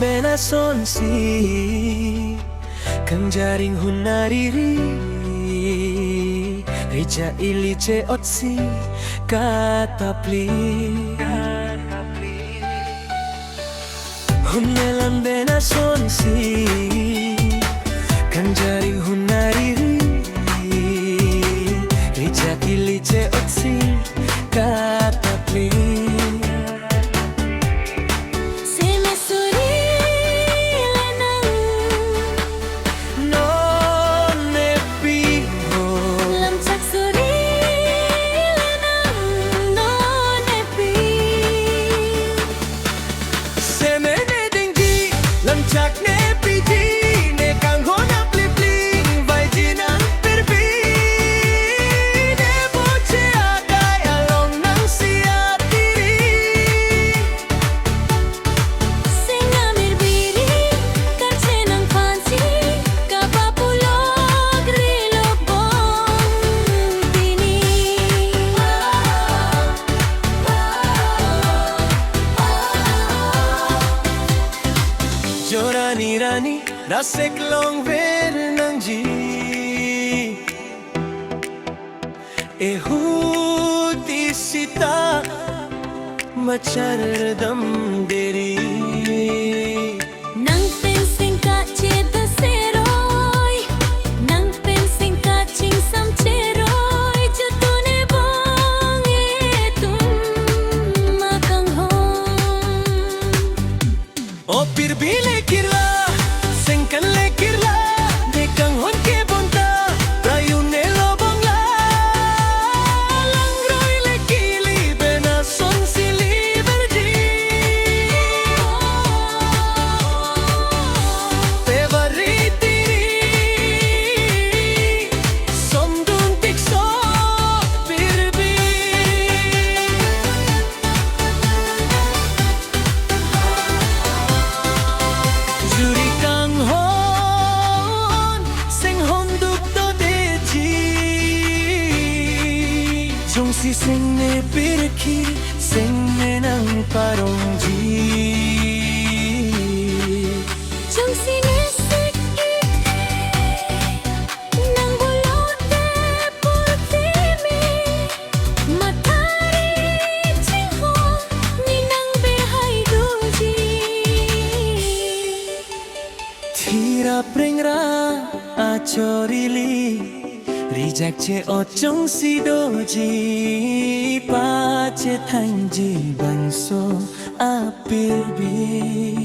bena sonsi kang jaring hunariri reja iliche otsi katapli hunelan bena sonsi kang jaring hunariri reja iliche otsi katapli Rani rasek long ver nang ji ehuti sita machar dam deri nang pensing ka cheda seroi nang pensing ka ching sam cheroi jatune bong tum makang hon o pir bhi le kirla Sengkan lekirla dekang hon ke bonta prayune lobong la langroi lekili bena son sili berji favoriti sondun tikso birbi juri si sing ne pirki sing ne nang parongji chung si ne sik nang bulot de purti me matari ching ho ni nang behai duji thira prengra achorili Reject che ochong si doji pa che thanji banso apir bi